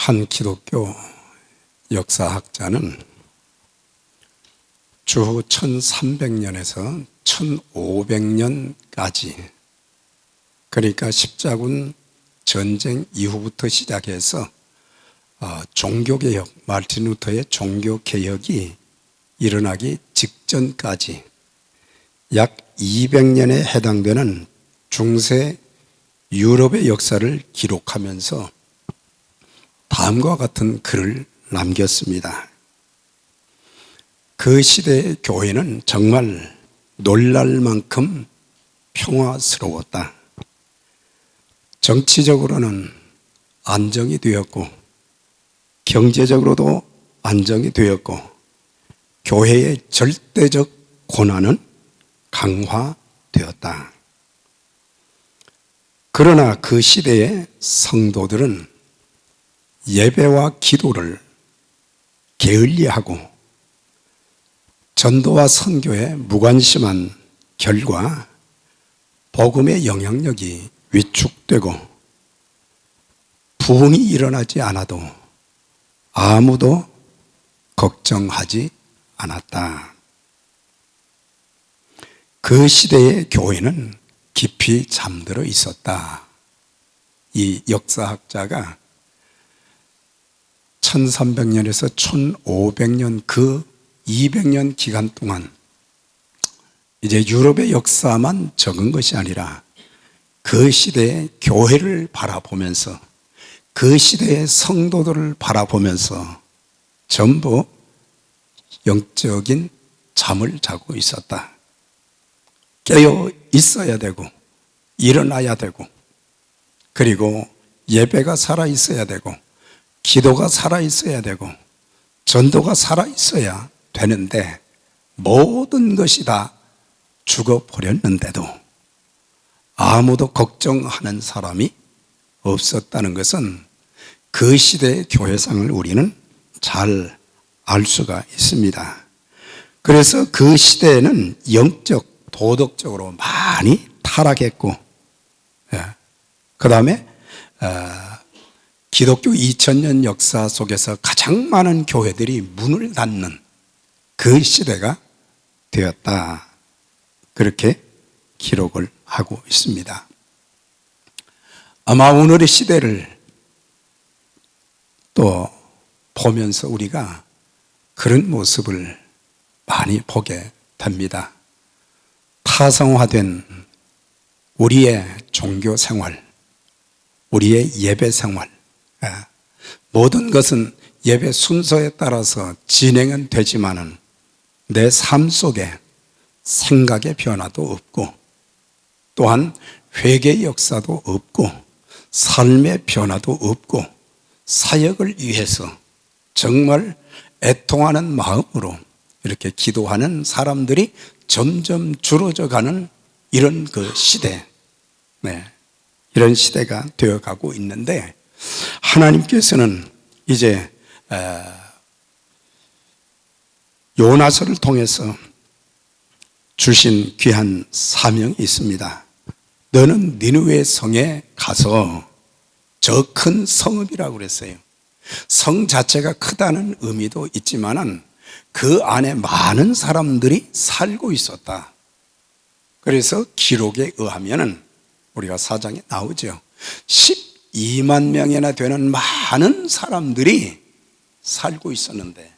한 기독교 역사학자는 주후 1300년에서 1500년까지, 그러니까 십자군 전쟁 이후부터 시작해서 종교개혁, 마르틴 루터의 종교개혁이 일어나기 직전까지 약 200년에 해당되는 중세 유럽의 역사를 기록하면서 다음과 같은 글을 남겼습니다. 그 시대의 교회는 정말 놀랄 만큼 평화스러웠다. 정치적으로는 안정이 되었고, 경제적으로도 안정이 되었고, 교회의 절대적 권한은 강화되었다. 그러나 그 시대의 성도들은 예배와 기도를 게을리하고 전도와 선교에 무관심한 결과 복음의 영향력이 위축되고 부흥이 일어나지 않아도 아무도 걱정하지 않았다. 그 시대의 교회는 깊이 잠들어 있었다. 이 역사학자가 1300년에서 1500년 그 200년 기간 동안 이제 유럽의 역사만 적은 것이 아니라 그 시대의 교회를 바라보면서 그 시대의 성도들을 바라보면서 전부 영적인 잠을 자고 있었다. 깨어 있어야 되고 일어나야 되고, 그리고 예배가 살아 있어야 되고 기도가 살아 있어야 되고 전도가 살아 있어야 되는데 모든 것이 다 죽어버렸는데도 아무도 걱정하는 사람이 없었다는 것은 그 시대의 교회상을 우리는 잘 알 수가 있습니다. 그래서 그 시대에는 영적, 도덕적으로 많이 타락했고, 그 다음에 기독교 2000년 역사 속에서 가장 많은 교회들이 문을 닫는 그 시대가 되었다. 그렇게 기록을 하고 있습니다. 아마 오늘의 시대를 또 보면서 우리가 그런 모습을 많이 보게 됩니다. 타성화된 우리의 종교 생활, 우리의 예배 생활, 모든 것은 예배 순서에 따라서 진행은 되지만은 내 삶 속에 생각의 변화도 없고, 또한 회개의 역사도 없고, 삶의 변화도 없고, 사역을 위해서 정말 애통하는 마음으로 이렇게 기도하는 사람들이 점점 줄어져 가는 이런 그 시대, 이런 시대가 되어가고 있는데, 하나님께서는 이제 요나서를 통해서 주신 귀한 사명이 있습니다. 너는 니느웨 성에 가서 저 큰 성읍이라고 그랬어요. 성 자체가 크다는 의미도 있지만은 그 안에 많은 사람들이 살고 있었다. 그래서 기록에 의하면은 우리가 사장에 나오죠. 12만 명이나 되는 많은 사람들이 살고 있었는데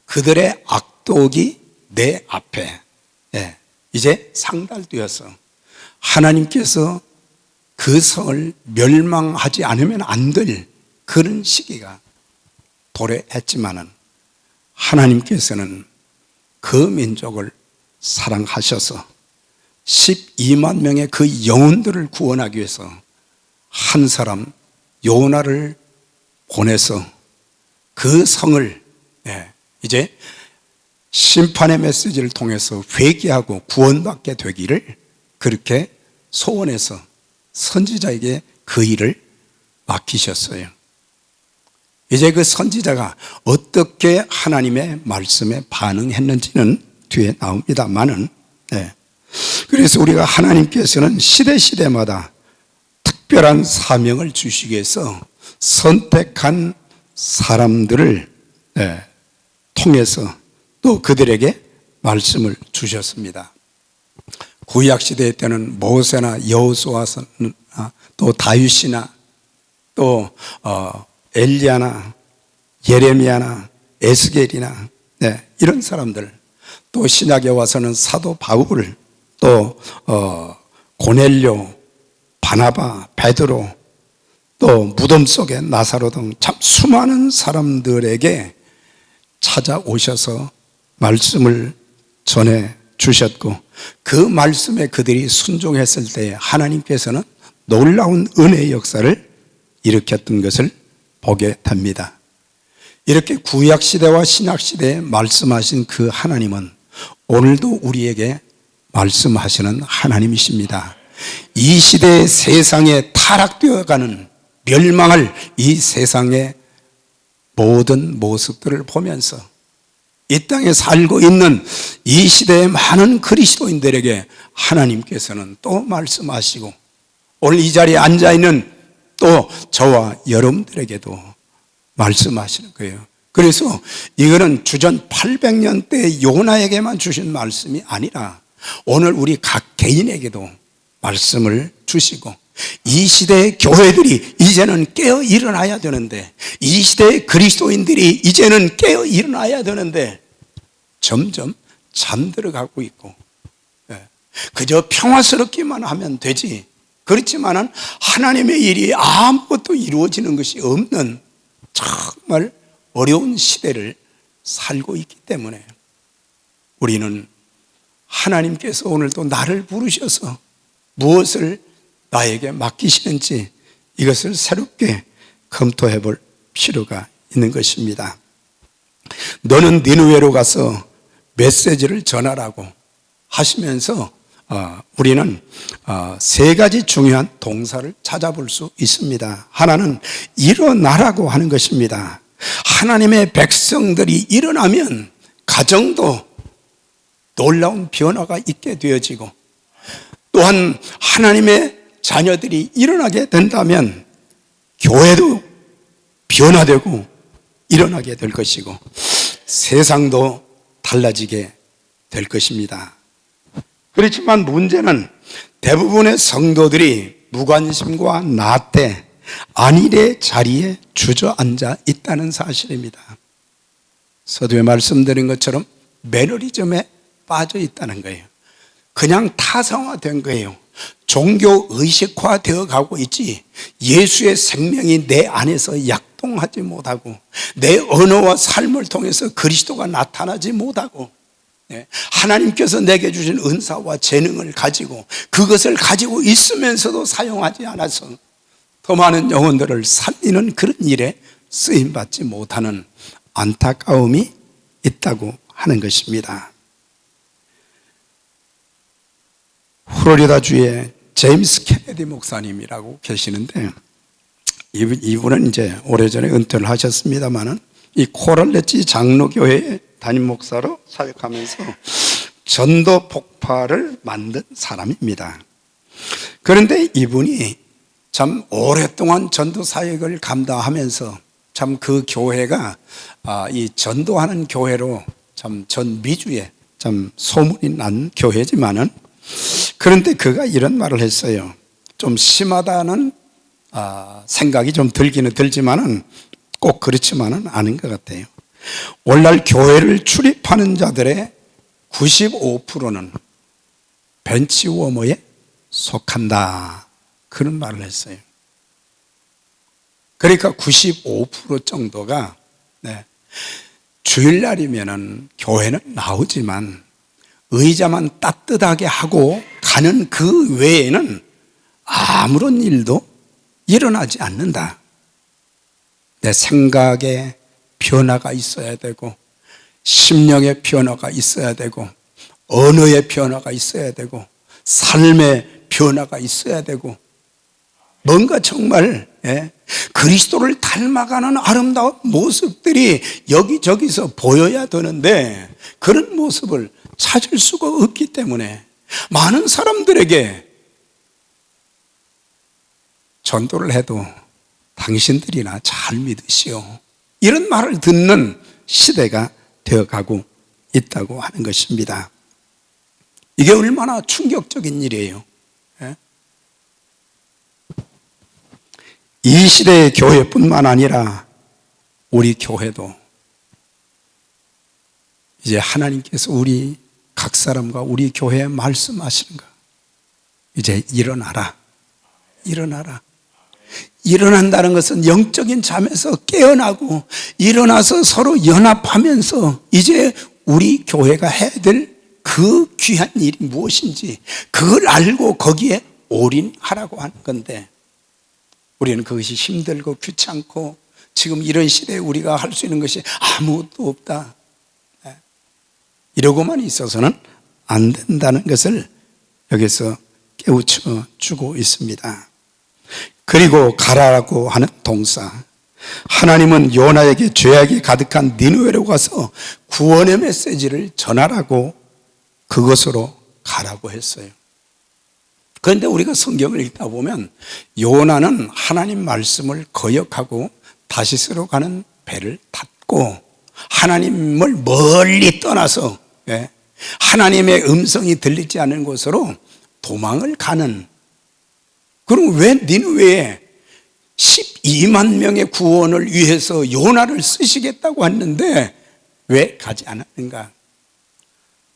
그들의 악독이 내 앞에 이제 상달되어서 하나님께서 그 성을 멸망하지 않으면 안 될 그런 시기가 도래했지만은 하나님께서는 그 민족을 사랑하셔서 12만 명의 그 영혼들을 구원하기 위해서 한 사람 요나를 보내서 그 성을 이제 심판의 메시지를 통해서 회개하고 구원받게 되기를 그렇게 소원해서 선지자에게 그 일을 맡기셨어요. 이제 그 선지자가 어떻게 하나님의 말씀에 반응했는지는 뒤에 나옵니다만은, 그래서 우리가 하나님께서는 시대마다 특별한 사명을 주시기 위해서 선택한 사람들을 통해서 또 그들에게 말씀을 주셨습니다. 구약시대 때는 모세나 여호수아, 또 다윗이나 또 엘리야나 예레미야나 에스겔이나 이런 사람들, 또 신약에 와서는 사도 바울, 또 고넬료, 바나바, 베드로, 또 무덤 속의 나사로 등 참 수많은 사람들에게 찾아오셔서 말씀을 전해 주셨고, 그 말씀에 그들이 순종했을 때 하나님께서는 놀라운 은혜의 역사를 일으켰던 것을 보게 됩니다. 이렇게 구약시대와 신약시대에 말씀하신 그 하나님은 오늘도 우리에게 말씀하시는 하나님이십니다. 이 시대의 세상에 타락되어가는, 멸망할 이 세상의 모든 모습들을 보면서 이 땅에 살고 있는 이 시대의 많은 그리스도인들에게 하나님께서는 또 말씀하시고, 오늘 이 자리에 앉아있는 또 저와 여러분들에게도 말씀하시는 거예요. 그래서 이거는 주전 800년 때 요나에게만 주신 말씀이 아니라 오늘 우리 각 개인에게도 말씀을 주시고, 이 시대의 교회들이 이제는 깨어 일어나야 되는데, 이 시대의 그리스도인들이 이제는 깨어 일어나야 되는데 점점 잠들어가고 있고, 그저 평화스럽기만 하면 되지, 그렇지만은 하나님의 일이 아무것도 이루어지는 것이 없는 정말 어려운 시대를 살고 있기 때문에 우리는 하나님께서 오늘도 나를 부르셔서 무엇을 나에게 맡기시는지 이것을 새롭게 검토해 볼 필요가 있는 것입니다. 너는 니느웨로 가서 메시지를 전하라고 하시면서 우리는 세 가지 중요한 동사를 찾아볼 수 있습니다. 하나는 일어나라고 하는 것입니다. 하나님의 백성들이 일어나면 가정도 놀라운 변화가 있게 되어지고, 또한 하나님의 자녀들이 일어나게 된다면 교회도 변화되고 일어나게 될 것이고 세상도 달라지게 될 것입니다. 그렇지만 문제는 대부분의 성도들이 무관심과 나태, 안일의 자리에 주저앉아 있다는 사실입니다. 서두에 말씀드린 것처럼 매너리즘에 빠져 있다는 거예요. 그냥 타성화된 거예요. 종교 의식화 되어 가고 있지, 예수의 생명이 내 안에서 약동하지 못하고 내 언어와 삶을 통해서 그리스도가 나타나지 못하고, 하나님께서 내게 주신 은사와 재능을 가지고 그것을 가지고 있으면서도 사용하지 않아서 더 많은 영혼들을 살리는 그런 일에 쓰임받지 못하는 안타까움이 있다고 하는 것입니다. 플로리다주의 제임스 케네디 목사님이라고 계시는데, 이분은 이제 오래전에 은퇴를 하셨습니다만은 이 코랄레지 장로교회의 담임 목사로 사역하면서 전도 폭발을 만든 사람입니다. 그런데 이분이 참 오랫동안 전도 사역을 감당하면서 참 그 교회가 이 전도하는 교회로 참 전 미주에 참 소문이 난 교회지만은, 그런데 그가 이런 말을 했어요. 좀 심하다는 생각이 좀 들기는 들지만은 꼭 그렇지만은 않은 것 같아요. 오늘날 교회를 출입하는 자들의 95%는 벤치워머에 속한다, 그런 말을 했어요. 그러니까 95% 정도가 주일날이면은 교회는 나오지만 의자만 따뜻하게 하고 가는 그 외에는 아무런 일도 일어나지 않는다. 내 생각에 변화가 있어야 되고, 심령의 변화가 있어야 되고, 언어의 변화가 있어야 되고, 삶의 변화가 있어야 되고, 뭔가 정말 그리스도를 닮아가는 아름다운 모습들이 여기저기서 보여야 되는데 그런 모습을 찾을 수가 없기 때문에 많은 사람들에게 전도를 해도 당신들이나 잘 믿으시오. 이런 말을 듣는 시대가 되어가고 있다고 하는 것입니다. 이게 얼마나 충격적인 일이에요. 이 시대의 교회뿐만 아니라 우리 교회도 이제 하나님께서 우리 각 사람과 우리 교회에 말씀하시는 거, 이제 일어나라. 일어나라. 일어난다는 것은 영적인 잠에서 깨어나고 일어나서 서로 연합하면서 이제 우리 교회가 해야 될 그 귀한 일이 무엇인지 그걸 알고 거기에 올인하라고 하는 건데, 우리는 그것이 힘들고 귀찮고 지금 이런 시대에 우리가 할 수 있는 것이 아무것도 없다, 이러고만 있어서는 안 된다는 것을 여기서 깨우쳐 주고 있습니다. 그리고 가라라고 하는 동사, 하나님은 요나에게 죄악이 가득한 니느웨로 가서 구원의 메시지를 전하라고 그것으로 가라고 했어요. 그런데 우리가 성경을 읽다 보면 요나는 하나님 말씀을 거역하고 다시스로 가는 배를 탔고 하나님을 멀리 떠나서 하나님의 음성이 들리지 않는 곳으로 도망을 가는, 그럼 왜 니느웨에 12만 명의 구원을 위해서 요나를 쓰시겠다고 했는데 왜 가지 않았는가?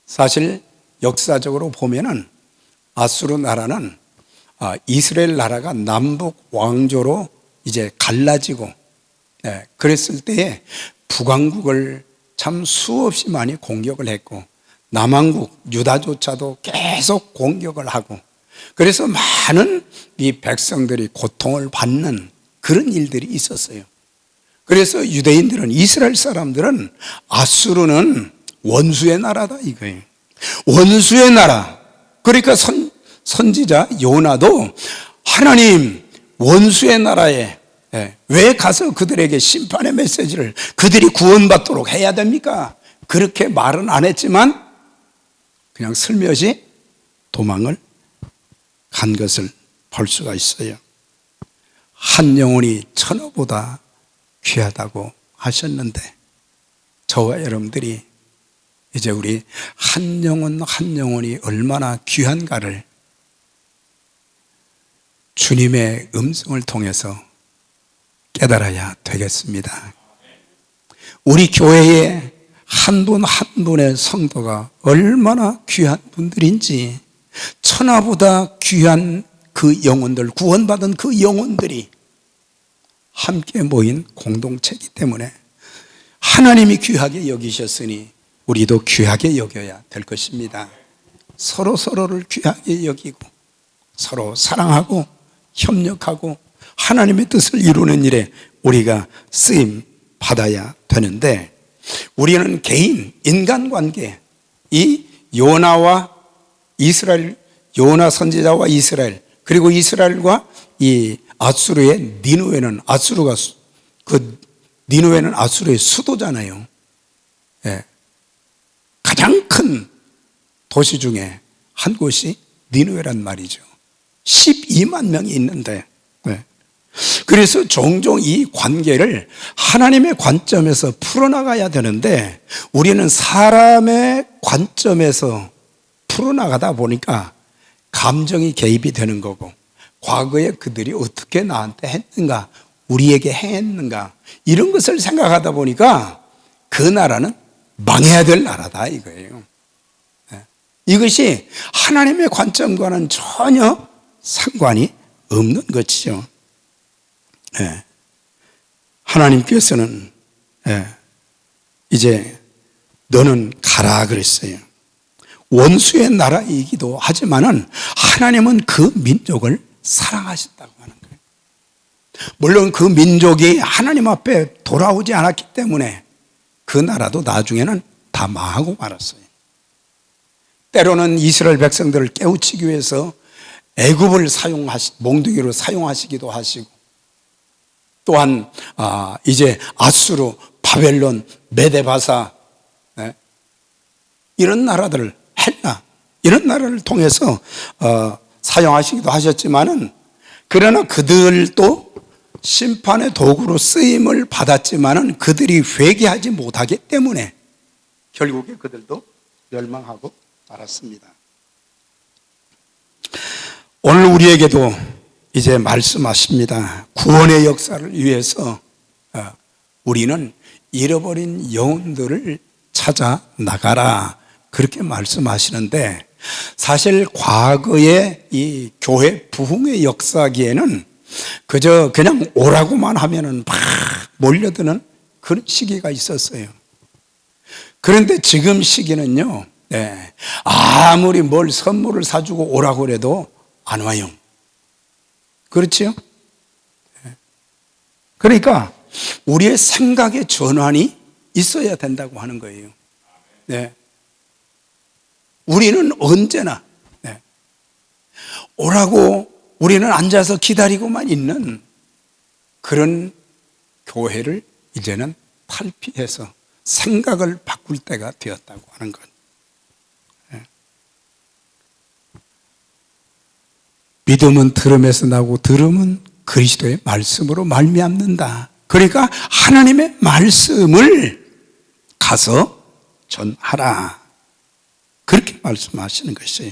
사실 역사적으로 보면은 아수르 나라는 이스라엘 나라가 남북 왕조로 이제 갈라지고 그랬을 때에 북왕국을 참 수없이 많이 공격을 했고 남왕국 유다조차도 계속 공격을 하고, 그래서 많은 이 백성들이 고통을 받는 그런 일들이 있었어요. 그래서 유대인들은, 이스라엘 사람들은 아수르는 원수의 나라다 이거예요. 원수의 나라. 그러니까 선지자 요나도 하나님 원수의 나라에 왜 가서 그들에게 심판의 메시지를 그들이 구원받도록 해야 됩니까? 그렇게 말은 안 했지만 그냥 슬며시 도망을 간 것을 볼 수가 있어요. 한 영혼이 천어보다 귀하다고 하셨는데 저와 여러분들이 이제 우리 한 영혼 한 영혼이 얼마나 귀한가를 주님의 음성을 통해서 깨달아야 되겠습니다. 우리 교회에 한 분 한 분의 성도가 얼마나 귀한 분들인지, 천하보다 귀한 그 영혼들, 구원받은 그 영혼들이 함께 모인 공동체이기 때문에 하나님이 귀하게 여기셨으니 우리도 귀하게 여겨야 될 것입니다. 서로 서로를 귀하게 여기고 서로 사랑하고 협력하고 하나님의 뜻을 이루는 일에 우리가 쓰임 받아야 되는데, 우리는 개인, 인간관계, 이 요나와 이스라엘, 요나 선지자와 이스라엘, 그리고 이스라엘과 이 아수르의 니느웨는, 아수르가 그 니느웨는 아수르의 수도잖아요. 가장 큰 도시 중에 한 곳이 니느웨란 말이죠. 12만 명이 있는데, 그래서 종종 이 관계를 하나님의 관점에서 풀어나가야 되는데 우리는 사람의 관점에서 풀어나가다 보니까 감정이 개입이 되는 거고, 과거에 그들이 어떻게 나한테 했는가, 우리에게 행했는가, 이런 것을 생각하다 보니까 그 나라는 망해야 될 나라다 이거예요. 이것이 하나님의 관점과는 전혀 상관이 없는 것이죠. 하나님께서는 이제 너는 가라 그랬어요. 원수의 나라이기도 하지만은 하나님은 그 민족을 사랑하신다고 하는 거예요. 물론 그 민족이 하나님 앞에 돌아오지 않았기 때문에 그 나라도 나중에는 다 망하고 말았어요. 때로는 이스라엘 백성들을 깨우치기 위해서 애굽을 몽둥이로 사용하시기도 하시고, 또한 이제 아수르, 바벨론, 메데바사, 이런 나라들을, 헬라, 이런 나라를 통해서 사용하시기도 하셨지만은, 그러나 그들도 심판의 도구로 쓰임을 받았지만은 그들이 회개하지 못하기 때문에 결국에 그들도 멸망하고 말았습니다. 오늘 우리에게도 이제 말씀하십니다. 구원의 역사를 위해서 우리는 잃어버린 영혼들을 찾아 나가라, 그렇게 말씀하시는데, 사실 과거의 이 교회 부흥의 역사기에는 그저 그냥 오라고만 하면은 막 몰려드는 그런 시기가 있었어요. 그런데 지금 시기는요, 아무리 뭘 선물을 사주고 오라고 해도 안 와요. 그렇지요? 그러니까 우리의 생각의 전환이 있어야 된다고 하는 거예요. 우리는 언제나 오라고 우리는 앉아서 기다리고만 있는 그런 교회를 이제는 탈피해서 생각을 바꿀 때가 되었다고 하는 것. 믿음은 들음에서 나고 들음은 그리스도의 말씀으로 말미암는다. 그러니까 하나님의 말씀을 가서 전하라, 그렇게 말씀하시는 것이에요.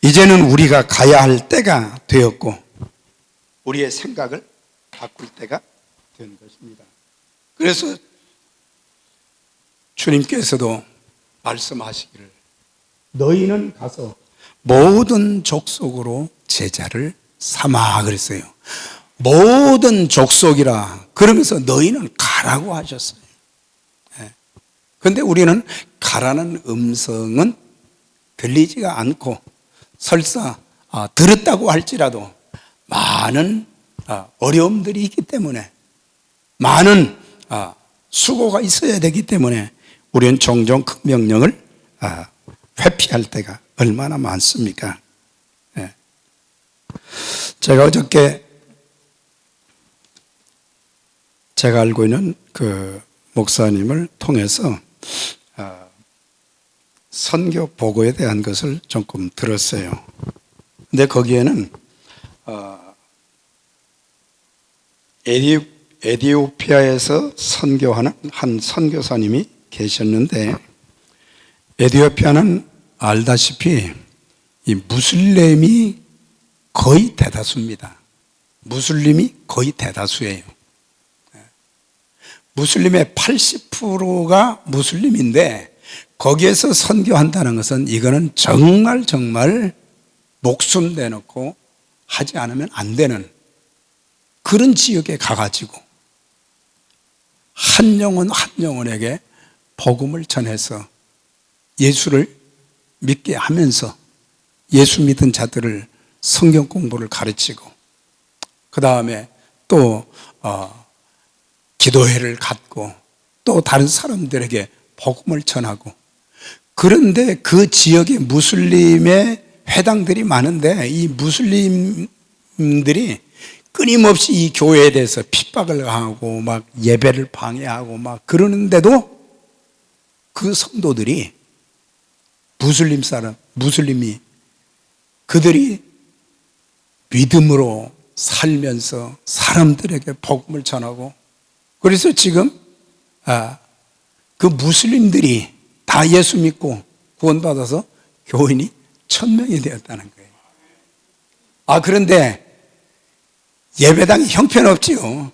이제는 우리가 가야 할 때가 되었고 우리의 생각을 바꿀 때가 된 것입니다. 그래서 주님께서도 말씀하시기를 너희는 가서 모든 족속으로 제자를 삼아 그랬어요. 모든 족속이라 그러면서 너희는 가라고 하셨어요. 그런데 우리는 가라는 음성은 들리지가 않고 설사 들었다고 할지라도 많은 어려움들이 있기 때문에, 많은 수고가 있어야 되기 때문에 우리는 종종 그 명령을 회피할 때가 얼마나 많습니까? 제가 어저께 제가 알고 있는 그 목사님을 통해서 선교 보고에 대한 것을 조금 들었어요. 근데 거기에는 에티오피아에서 선교하는 한 선교사님이 계셨는데, 에티오피아는 알다시피 이 무슬림이 거의 대다수입니다. 무슬림이 거의 대다수예요. 무슬림의 80%가 무슬림인데 거기에서 선교한다는 것은 이거는 정말 목숨 내놓고 하지 않으면 안 되는 그런 지역에 가가지고 한 영혼 한 영혼에게 복음을 전해서 예수를 믿게 하면서 예수 믿은 자들을 성경 공부를 가르치고, 그 다음에 또 기도회를 갖고 또 다른 사람들에게 복음을 전하고, 그런데 그 지역에 무슬림의 회당들이 많은데 이 무슬림들이 끊임없이 이 교회에 대해서 핍박을 가하고 막 예배를 방해하고 막 그러는데도 그 성도들이 무슬림이 그들이 믿음으로 살면서 사람들에게 복음을 전하고, 그래서 지금 그 무슬림들이 다 예수 믿고 구원받아서 교인이 1000명이 되었다는 거예요. 그런데 예배당이 형편없지요.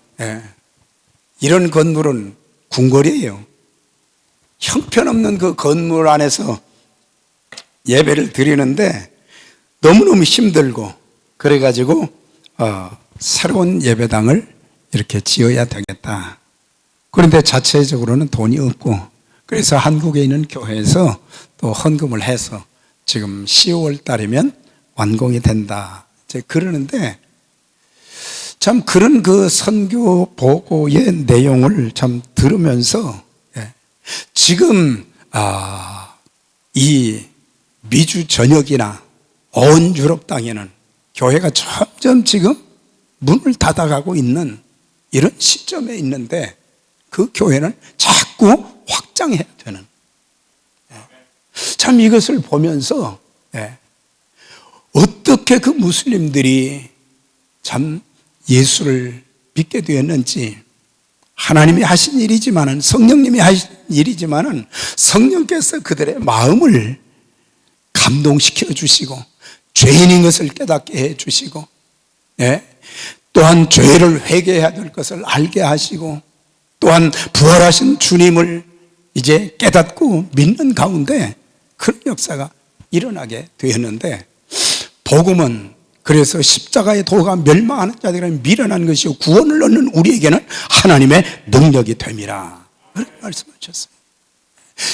이런 건물은 궁궐이에요. 형편없는 그 건물 안에서 예배를 드리는데 너무너무 힘들고, 그래가지고 새로운 예배당을 이렇게 지어야 되겠다. 그런데 자체적으로는 돈이 없고, 그래서 한국에 있는 교회에서 또 헌금을 해서 지금 10월 달이면 완공이 된다, 이제 그러는데, 참 그런 그 선교 보고의 내용을 참 들으면서 지금 이 미주 전역이나 온 유럽 땅에는 교회가 점점 지금 문을 닫아가고 있는 이런 시점에 있는데, 그 교회는 자꾸 확장해야 되는, 참 이것을 보면서 어떻게 그 무슬림들이 참 예수를 믿게 되었는지, 하나님이 하신 일이지만은, 성령님이 하신 일이지만은, 성령께서 그들의 마음을 감동시켜 주시고, 죄인인 것을 깨닫게 해 주시고, 예? 또한 죄를 회개해야 될 것을 알게 하시고, 또한 부활하신 주님을 이제 깨닫고 믿는 가운데 그런 역사가 일어나게 되었는데, 복음은 그래서 십자가의 도가 멸망하는 자들에게는 미련한 것이요 구원을 얻는 우리에게는 하나님의 능력이 됨이라, 그렇게 말씀하셨어요.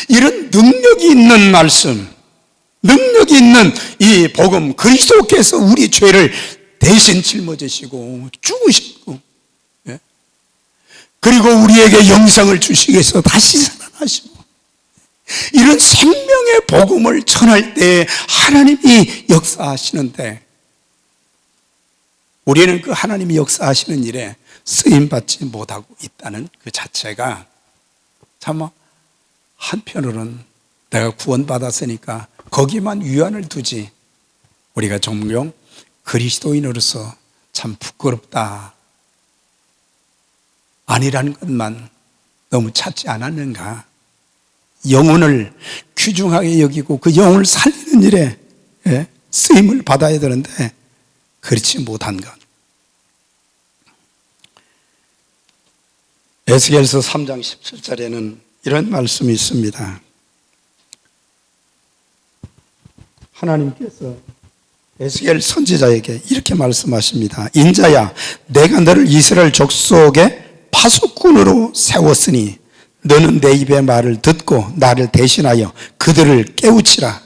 이런 능력이 있는 말씀, 능력이 있는 이 복음, 그리스도께서 우리 죄를 대신 짊어지시고 죽으시고, 예? 그리고 우리에게 영생을 주시기 위해서 다시 살아나시고, 이런 생명의 복음을 전할 때 하나님이 역사하시는데, 우리는 그 하나님이 역사하시는 일에 쓰임받지 못하고 있다는 그 자체가 참, 한편으로는 내가 구원받았으니까 거기만 위안을 두지, 우리가 종종 그리스도인으로서 참 부끄럽다, 아니라는 것만 너무 찾지 않았는가. 영혼을 귀중하게 여기고 그 영혼을 살리는 일에 쓰임을 받아야 되는데 그렇지 못한 것. 에스겔서 3장 17절에는 이런 말씀이 있습니다. 하나님께서 에스겔 선지자에게 이렇게 말씀하십니다. 인자야, 내가 너를 이스라엘 족속의 파수꾼으로 세웠으니 너는 내 입의 말을 듣고 나를 대신하여 그들을 깨우치라.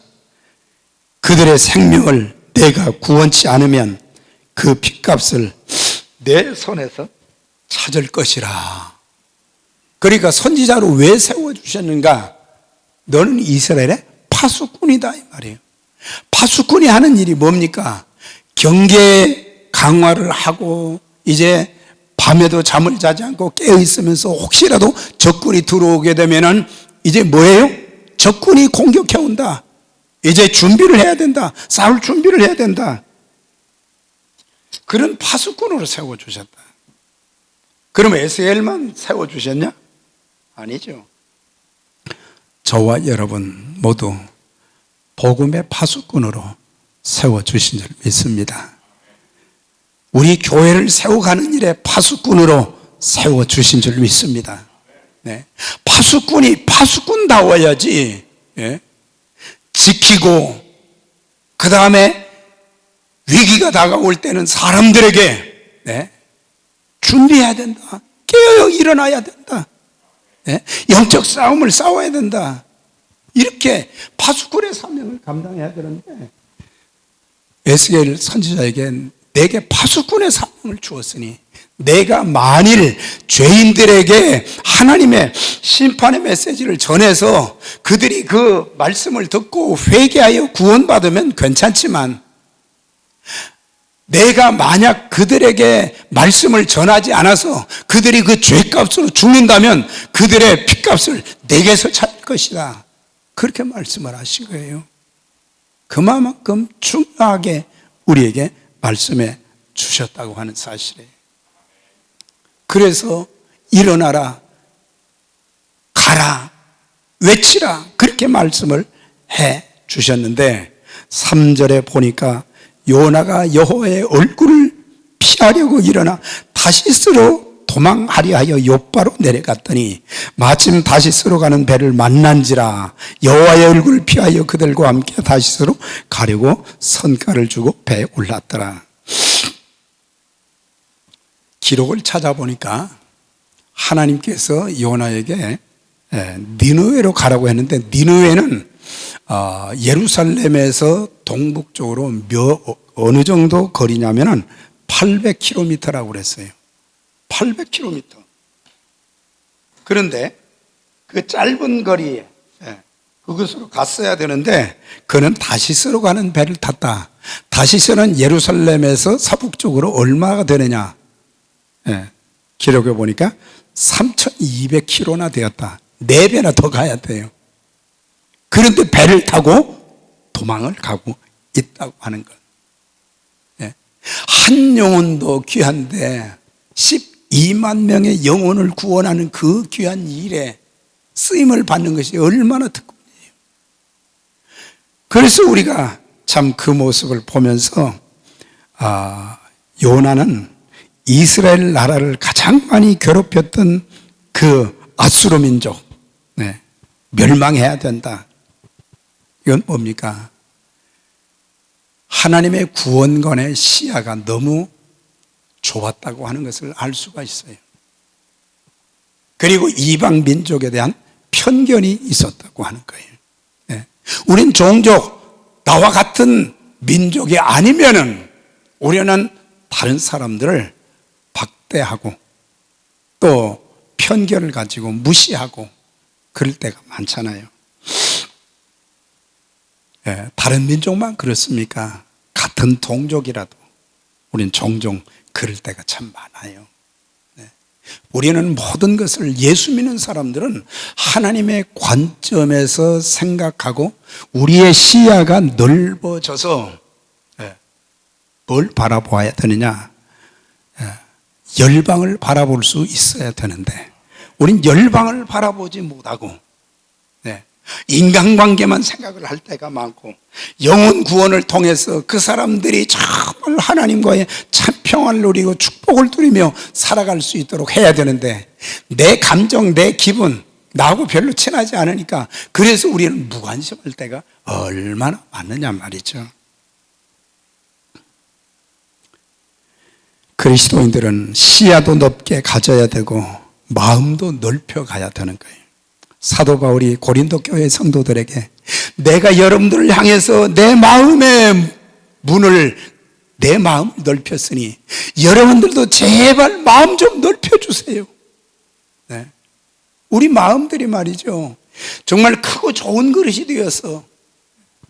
그들의 생명을 내가 구원치 않으면 그 핏값을 내 손에서 찾을 것이라. 그러니까 선지자로 왜 세워주셨는가? 너는 이스라엘의 파수꾼이다, 이 말이에요. 파수꾼이 하는 일이 뭡니까? 경계 강화를 하고, 이제 밤에도 잠을 자지 않고 깨어 있으면서 혹시라도 적군이 들어오게 되면은 이제 뭐예요? 적군이 공격해 온다. 이제 준비를 해야 된다. 싸울 준비를 해야 된다. 그런 파수꾼으로 세워주셨다. 그럼 에스겔만 세워주셨냐? 아니죠. 저와 여러분 모두 복음의 파수꾼으로 세워주신 줄 믿습니다. 우리 교회를 세워가는 일에 파수꾼으로 세워주신 줄 믿습니다. 네. 파수꾼이 파수꾼다워야지. 예? 지키고, 그 다음에 위기가 다가올 때는 사람들에게 준비해야 된다. 깨어 일어나야 된다. 영적 싸움을 싸워야 된다. 이렇게 파수꾼의 사명을 감당해야 되는데, 에스겔 선지자에게 내게 파수꾼의 사명을 주었으니 내가 만일 죄인들에게 하나님의 심판의 메시지를 전해서 그들이 그 말씀을 듣고 회개하여 구원받으면 괜찮지만, 내가 만약 그들에게 말씀을 전하지 않아서 그들이 그 죄값으로 죽는다면 그들의 핏값을 내게서 찾을 것이다. 그렇게 말씀을 하신 거예요. 그만큼 중요하게 우리에게 말씀해 주셨다고 하는 사실이에요. 그래서 일어나라, 가라, 외치라, 그렇게 말씀을 해 주셨는데, 3절에 보니까 요나가 여호와의 얼굴을 피하려고 일어나 다시스로 도망하려 하여 욥바로 내려갔더니 마침 다시스로 가는 배를 만난지라. 여호와의 얼굴을 피하여 그들과 함께 다시스로 가려고 선가를 주고 배에 올랐더라. 기록을 찾아보니까 하나님께서 요나에게 니느웨로 가라고 했는데, 니느웨는 예루살렘에서 동북쪽으로 어느 정도 거리냐면은 800km라고 그랬어요. 800km. 그런데 그 짧은 거리에 그것으로 갔어야 되는데, 그는 다시스로 가는 배를 탔다. 다시스는 예루살렘에서 서북쪽으로 얼마가 되느냐? 기록해 보니까 3200km나 되었다. 4배나 더 가야 돼요. 그런데 배를 타고 도망을 가고 있다고 하는 것. 한 영혼도 귀한데 12만 명의 영혼을 구원하는 그 귀한 일에 쓰임을 받는 것이 얼마나 특권이에요. 그래서 우리가 참 그 모습을 보면서 요나는 이스라엘 나라를 가장 많이 괴롭혔던 그 아수르 민족, 멸망해야 된다. 이건 뭡니까? 하나님의 구원관의 시야가 너무 좁았다고 하는 것을 알 수가 있어요. 그리고 이방 민족에 대한 편견이 있었다고 하는 거예요. 우린 종족, 나와 같은 민족이 아니면은 우리는 다른 사람들을 박대하고 또 편견을 가지고 무시하고 그럴 때가 많잖아요. 다른 민족만 그렇습니까? 같은 동족이라도 우린 종종 그럴 때가 참 많아요. 우리는 모든 것을, 예수 믿는 사람들은 하나님의 관점에서 생각하고 우리의 시야가 넓어져서 뭘 바라보아야 되느냐? 열방을 바라볼 수 있어야 되는데 우린 열방을 바라보지 못하고 인간관계만 생각을 할 때가 많고, 영혼 구원을 통해서 그 사람들이 정말 하나님과의 참 평안을 누리고 축복을 누리며 살아갈 수 있도록 해야 되는데, 내 감정, 내 기분, 나하고 별로 친하지 않으니까 그래서 우리는 무관심할 때가 얼마나 많느냐 말이죠. 그리스도인들은 시야도 높게 가져야 되고 마음도 넓혀 가야 되는 거예요. 사도 바울이 고린도 교회 성도들에게 내가 여러분들을 향해서 내 마음의 문을, 내 마음을 넓혔으니 여러분들도 제발 마음 좀 넓혀주세요. 우리 마음들이 말이죠, 정말 크고 좋은 그릇이 되어서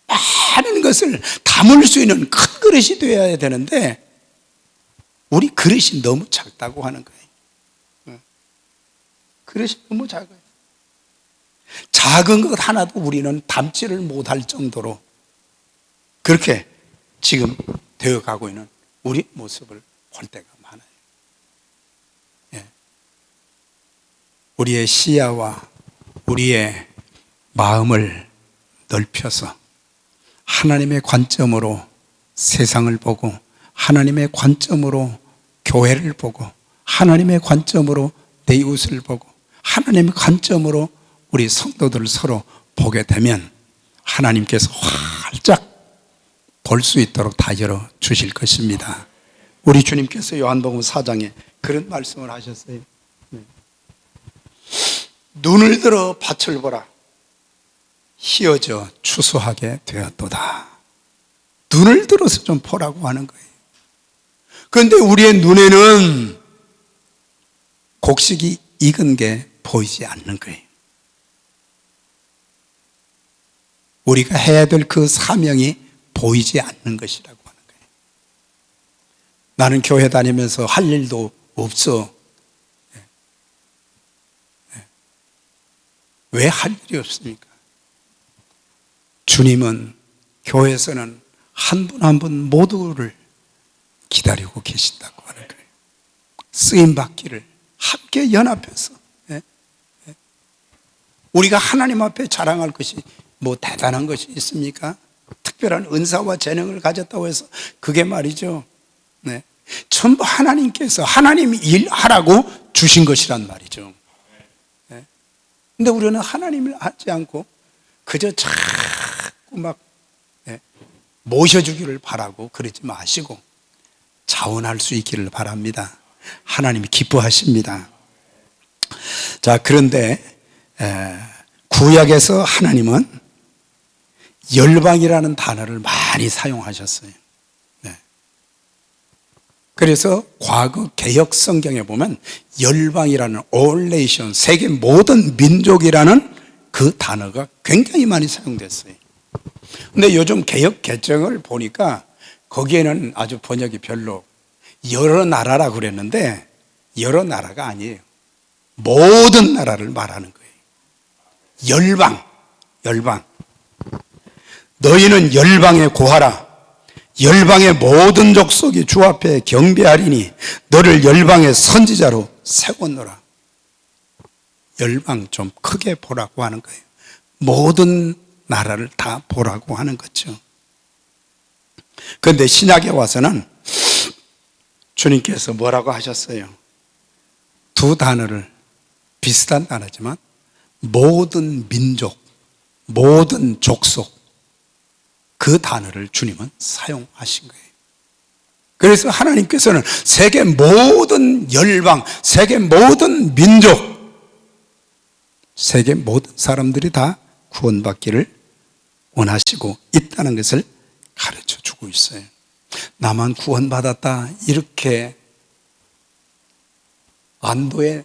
많은 것을 담을 수 있는 큰 그릇이 되어야 되는데 우리 그릇이 너무 작다고 하는 거예요. 그릇이 너무 작아요. 작은 것 하나도 우리는 담지를 못할 정도로 그렇게 지금 되어가고 있는 우리 모습을 볼 때가 많아요. 우리의 시야와 우리의 마음을 넓혀서 하나님의 관점으로 세상을 보고, 하나님의 관점으로 교회를 보고, 하나님의 관점으로 내 이웃을 보고, 하나님의 관점으로 우리 성도들을 서로 보게 되면 하나님께서 활짝 볼 수 있도록 다 열어주실 것입니다. 우리 주님께서 요한복음 4장에 그런 말씀을 하셨어요. 눈을 들어 밭을 보라, 희어져 추수하게 되었도다. 눈을 들어서 좀 보라고 하는 거예요. 그런데 우리의 눈에는 곡식이 익은 게 보이지 않는 거예요. 우리가 해야 될 그 사명이 보이지 않는 것이라고 하는 거예요. 나는 교회 다니면서 할 일도 없어. 왜 할 일이 없습니까? 주님은 교회에서는 한 분 한 분 모두를 기다리고 계신다고 하는 거예요. 쓰임받기를 함께 연합해서. 우리가 하나님 앞에 자랑할 것이 뭐 대단한 것이 있습니까? 특별한 은사와 재능을 가졌다고 해서 그게 말이죠, 전부 하나님께서 하나님이 일하라고 주신 것이란 말이죠. 근데 우리는 하나님을 하지 않고 그저 자꾸 막 모셔주기를 바라고 그러지 마시고 자원할 수 있기를 바랍니다. 하나님이 기뻐하십니다. 자, 그런데 구약에서 하나님은 열방이라는 단어를 많이 사용하셨어요. 그래서 과거 개역 성경에 보면 열방이라는 all nation, 세계 모든 민족이라는 그 단어가 굉장히 많이 사용됐어요. 근데 요즘 개역 개정을 보니까 거기에는 아주 번역이 별로, 여러 나라라 그랬는데 여러 나라가 아니에요. 모든 나라를 말하는 거예요. 열방. 너희는 열방에 고하라. 열방의 모든 족속이 주 앞에 경배하리니 너를 열방의 선지자로 세웠노라. 열방 좀 크게 보라고 하는 거예요. 모든 나라를 다 보라고 하는 거죠. 그런데 신약에 와서는 주님께서 뭐라고 하셨어요? 두 단어를, 비슷한 단어지만 모든 민족, 모든 족속, 그 단어를 주님은 사용하신 거예요. 그래서 하나님께서는 세계 모든 열방, 세계 모든 민족, 세계 모든 사람들이 다 구원받기를 원하시고 있다는 것을 가르쳐 주고 있어요. 나만 구원받았다 이렇게 안도의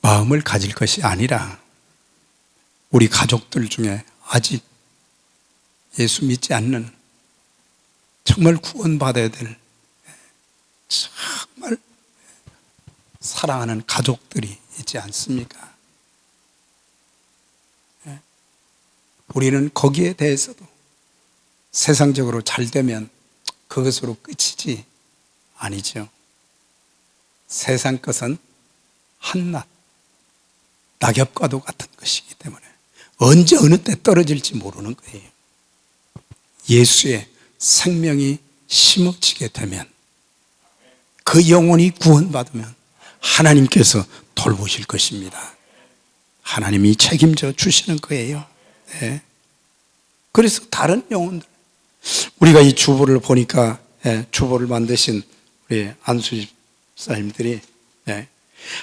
마음을 가질 것이 아니라 우리 가족들 중에 아직 예수 믿지 않는 정말 구원받아야 될 정말 사랑하는 가족들이 있지 않습니까? 우리는 거기에 대해서도 세상적으로 잘 되면 그것으로 끝이지 아니죠. 세상 것은 한낱 낙엽과도 같은 것이기 때문에 언제 어느 때 떨어질지 모르는 거예요. 예수의 생명이 심어지게 되면 그 영혼이 구원받으면 하나님께서 돌보실 것입니다. 하나님이 책임져 주시는 거예요. 네. 그래서 다른 영혼들, 우리가 이 주보를 보니까 주보를 만드신 우리 안수 집사님들이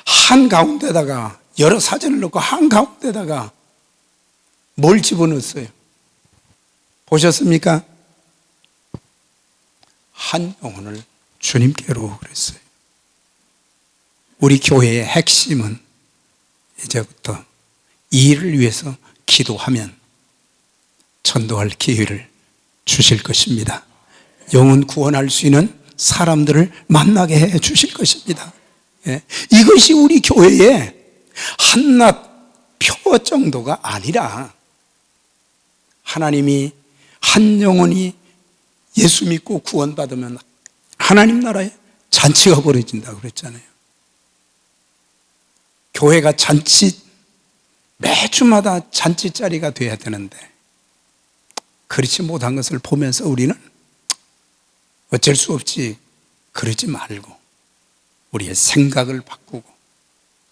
한가운데다가 여러 사진을 넣고 한가운데다가 뭘 집어넣었어요? 보셨습니까? 한 영혼을 주님께로 그랬어요. 우리 교회의 핵심은 이제부터 이 일을 위해서 기도하면 전도할 기회를 주실 것입니다. 영혼 구원할 수 있는 사람들을 만나게 해 주실 것입니다. 이것이 우리 교회의 한낱 표 정도가 아니라 하나님이 한 영혼이 예수 믿고 구원받으면 하나님 나라에 잔치가 벌어진다고 그랬잖아요. 교회가 잔치, 매주마다 잔치자리가 돼야 되는데 그렇지 못한 것을 보면서 우리는 어쩔 수 없지 그러지 말고 우리의 생각을 바꾸고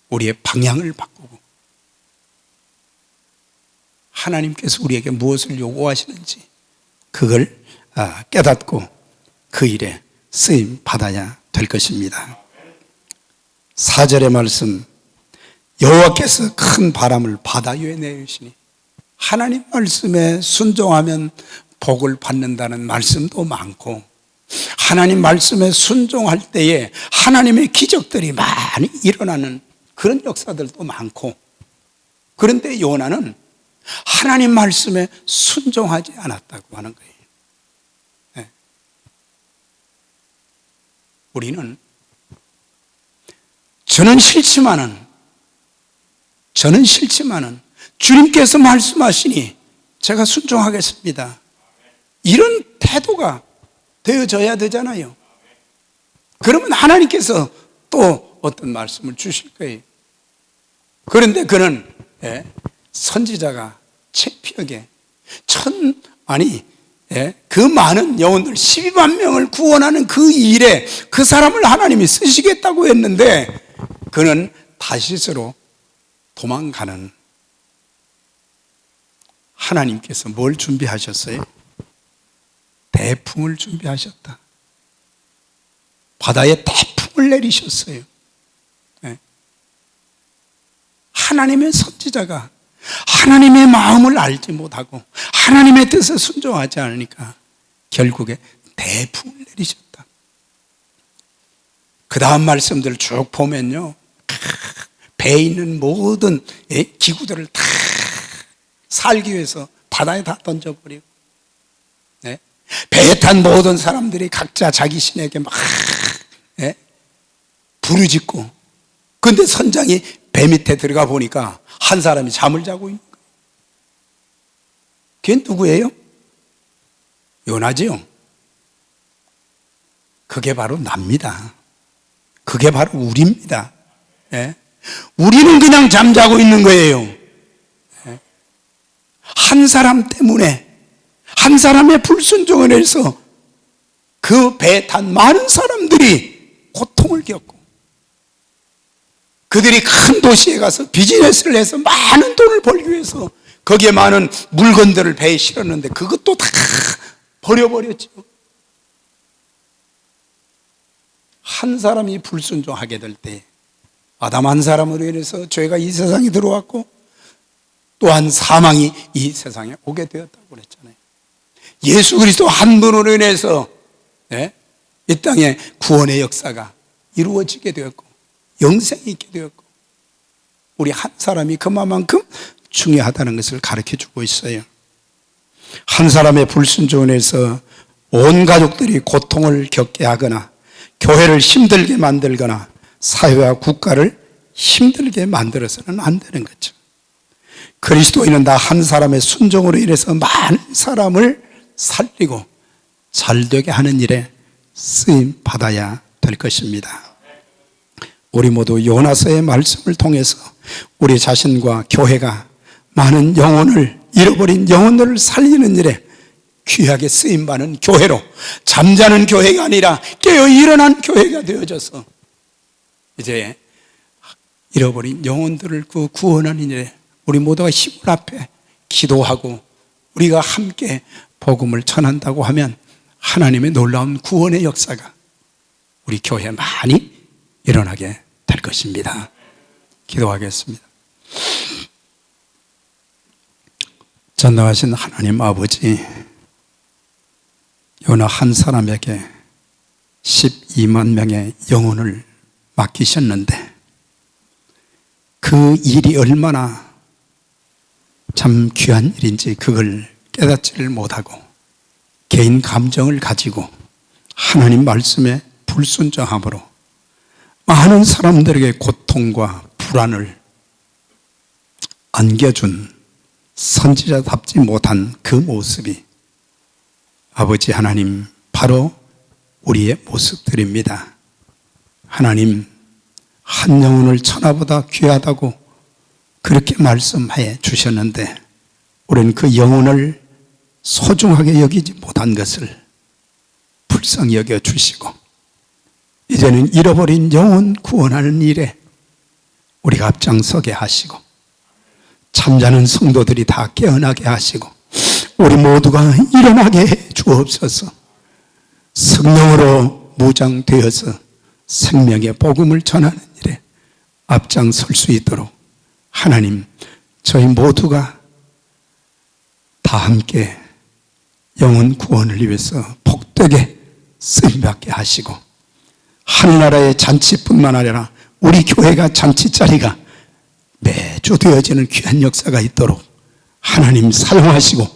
우리의 방향을 바꾸고 하나님께서 우리에게 무엇을 요구하시는지 그걸 깨닫고 그 일에 쓰임 받아야 될 것입니다. 4절의 말씀, 여호와께서 큰 바람을 바다 위에 내리시니, 하나님 말씀에 순종하면 복을 받는다는 말씀도 많고 하나님 말씀에 순종할 때에 하나님의 기적들이 많이 일어나는 그런 역사들도 많고, 그런데 요나는 하나님 말씀에 순종하지 않았다고 하는 거예요. 네. 우리는 저는 싫지만은 주님께서 말씀하시니 제가 순종하겠습니다, 이런 태도가 되어져야 되잖아요. 그러면 하나님께서 또 어떤 말씀을 주실 거예요. 그런데 그는 선지자가 창피하게 그 많은 영혼들 12만 명을 구원하는 그 일에 그 사람을 하나님이 쓰시겠다고 했는데 그는 다시스로 도망가는, 하나님께서 뭘 준비하셨어요? 대풍을 준비하셨다. 바다에 대풍을 내리셨어요. 하나님의 선지자가 하나님의 마음을 알지 못하고 하나님의 뜻에 순종하지 않으니까 결국에 대풍을 내리셨다. 그 다음 말씀들을 쭉 보면요, 배에 있는 모든 기구들을 다 살기 위해서 바다에 다 던져버리고, 배에 탄 모든 사람들이 각자 자기 신에게 막 부르짖고, 그런데 선장이 배 밑에 들어가 보니까 한 사람이 잠을 자고 있는 거예요. 그게 누구예요? 요나지요? 그게 바로 납니다. 그게 바로 우리입니다. 예? 우리는 그냥 잠자고 있는 거예요. 예? 한 사람 때문에, 한 사람의 불순종을 해서 그 배에 탄 많은 사람들이 고통을 겪고, 그들이 큰 도시에 가서 비즈니스를 해서 많은 돈을 벌기 위해서 거기에 많은 물건들을 배에 실었는데 그것도 다 버려버렸죠. 한 사람이 불순종하게 될 때, 아담 한 사람으로 인해서 죄가 이 세상에 들어왔고 또한 사망이 이 세상에 오게 되었다고 그랬잖아요. 예수 그리스도 한 분으로 인해서 이 땅에 구원의 역사가 이루어지게 되었고 영생이 있게 되었고, 우리 한 사람이 그만큼 중요하다는 것을 가르쳐 주고 있어요. 한 사람의 불순종을 해서 온 가족들이 고통을 겪게 하거나 교회를 힘들게 만들거나 사회와 국가를 힘들게 만들어서는 안 되는 거죠. 그리스도인은 다 한 사람의 순종으로 인해서 많은 사람을 살리고 잘되게 하는 일에 쓰임 받아야 될 것입니다. 우리 모두 요나서의 말씀을 통해서 우리 자신과 교회가 많은 영혼을, 잃어버린 영혼들을 살리는 일에 귀하게 쓰임받는 교회로, 잠자는 교회가 아니라 깨어 일어난 교회가 되어져서 이제 잃어버린 영혼들을 구원하는 일에 우리 모두가 힘을 합해 기도하고 우리가 함께 복음을 전한다고 하면 하나님의 놀라운 구원의 역사가 우리 교회에 많이 일어나게 될 것입니다. 기도하겠습니다. 전능하신 하나님 아버지, 요나 한 사람에게 12만 명의 영혼을 맡기셨는데 그 일이 얼마나 참 귀한 일인지 그걸 깨닫지를 못하고 개인 감정을 가지고 하나님 말씀에 불순종함으로 많은 사람들에게 고통과 불안을 안겨준 선지자답지 못한 그 모습이 아버지 하나님 바로 우리의 모습들입니다. 하나님, 한 영혼을 천하보다 귀하다고 그렇게 말씀해 주셨는데 우리는 그 영혼을 소중하게 여기지 못한 것을 불쌍히 여겨 주시고 이제는 잃어버린 영혼 구원하는 일에 우리가 앞장서게 하시고 잠자는 성도들이 다 깨어나게 하시고 우리 모두가 일어나게 해 주옵소서. 성령으로 무장되어서 생명의 복음을 전하는 일에 앞장설 수 있도록 하나님, 저희 모두가 다 함께 영혼 구원을 위해서 복되게 쓰임받게 하시고 하늘나라의 잔치뿐만 아니라 우리 교회가 잔치자리가 매주 되어지는 귀한 역사가 있도록 하나님 사용하시고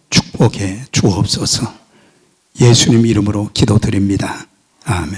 축복해 주옵소서. 예수님 이름으로 기도드립니다. 아멘.